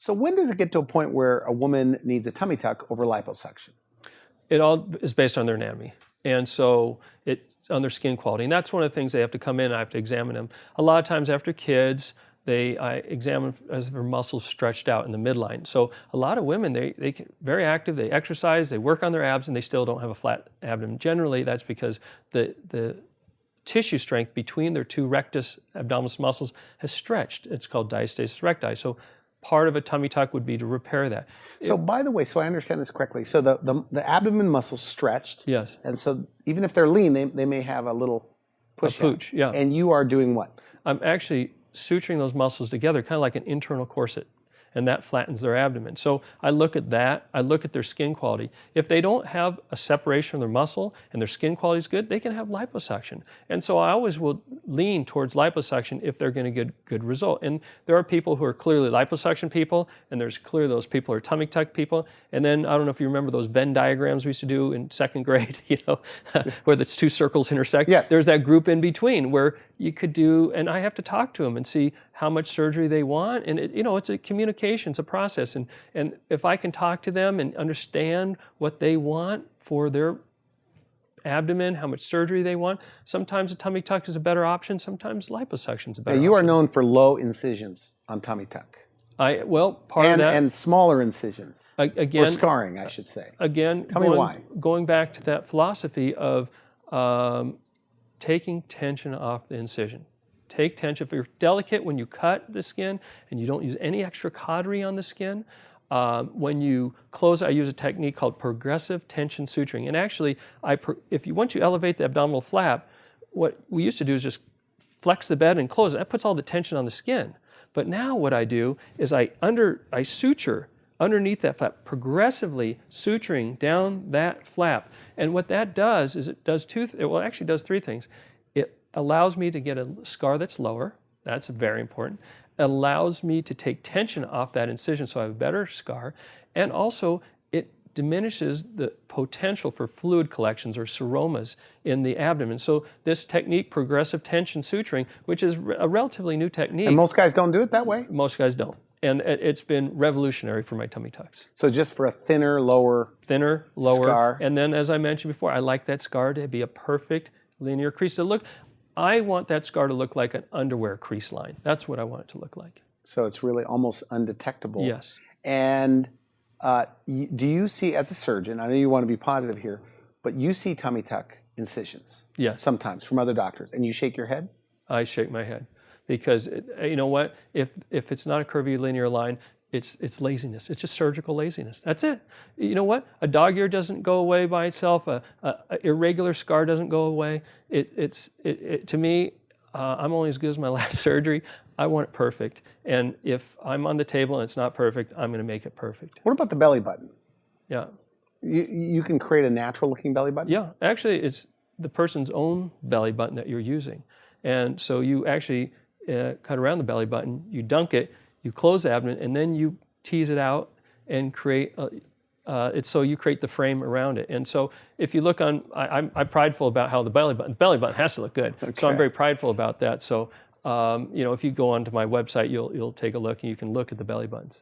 So when does it get to a point where a woman needs a tummy tuck over liposuction? It all is based on their anatomy. And so it's on their skin quality. And that's one of the things they have to come in, I have to examine them. A lot of times after kids, I examine as their muscles stretched out in the midline. So a lot of women, they get very active, they exercise, they work on their abs, and they still don't have a flat abdomen. Generally, that's because the tissue strength between their two rectus abdominis muscles has stretched. It's called diastasis recti. So part of a tummy tuck would be to repair that. So by the way, so I understand this correctly, so the abdomen muscles stretched. Yes. And so even if they're lean, they may have a little push. A pooch, yeah. And you are doing what? I'm actually suturing those muscles together, kind of like an internal corset, and that flattens their abdomen. So I look at that, I look at their skin quality. If they don't have a separation of their muscle and their skin quality is good, they can have liposuction. And so I always will lean towards liposuction if they're going to get good result. And there are people who are clearly liposuction people, and there's clearly those people who are tummy tuck people. And then I don't know if you remember those Venn diagrams we used to do in second grade, where the two circles intersect. Yes. There's that group in between where you could do, and I have to talk to them and see how much surgery they want. And it's a communication, it's a process. And if I can talk to them and understand what they want for their abdomen, how much surgery they want, sometimes a tummy tuck is a better option, sometimes liposuction is a better option. You are known for low incisions on tummy tuck. Part of that. And smaller incisions. Again, or scarring, I should say. Again, Tell me why. Going back to that philosophy of taking tension off the incision. Take tension. If you're delicate when you cut the skin and you don't use any extra cautery on the skin, when you close, I use a technique called progressive tension suturing. And actually, once you elevate the abdominal flap, what we used to do is just flex the bed and close it. That puts all the tension on the skin. But now what I do is I suture underneath that flap, progressively suturing down that flap. And what that does is it does actually does three things. It allows me to get a scar that's lower. That's very important. It allows me to take tension off that incision so I have a better scar. And also, it diminishes the potential for fluid collections or seromas in the abdomen. So this technique, progressive tension suturing, which is a relatively new technique. And most guys don't do it that way? Most guys don't. And it's been revolutionary for my tummy tucks. So just for a thinner, lower scar. And then, as I mentioned before, I like that scar to be a perfect linear crease. I want that scar to look like an underwear crease line. That's what I want it to look like. So it's really almost undetectable. Yes. And do you see, as a surgeon, I know you want to be positive here, but you see tummy tuck incisions. Yes. Sometimes from other doctors, and you shake your head? I shake my head. Because you know what? If it's not a curvy linear line, it's laziness. It's just surgical laziness. That's it. You know what? A dog ear doesn't go away by itself. A irregular scar doesn't go away. To me, I'm only as good as my last surgery. I want it perfect. And if I'm on the table and it's not perfect, I'm going to make it perfect. What about the belly button? Yeah. You can create a natural looking belly button? Yeah. Actually, it's the person's own belly button that you're using. And so you actually cut around the belly button, you dunk it, you close the abdomen, and then you tease it out and create so you create the frame around it. And so if you look on, I'm prideful about how the belly button has to look good. Okay. So I'm very prideful about that. So if you go onto my website, you'll take a look and you can look at the belly buttons.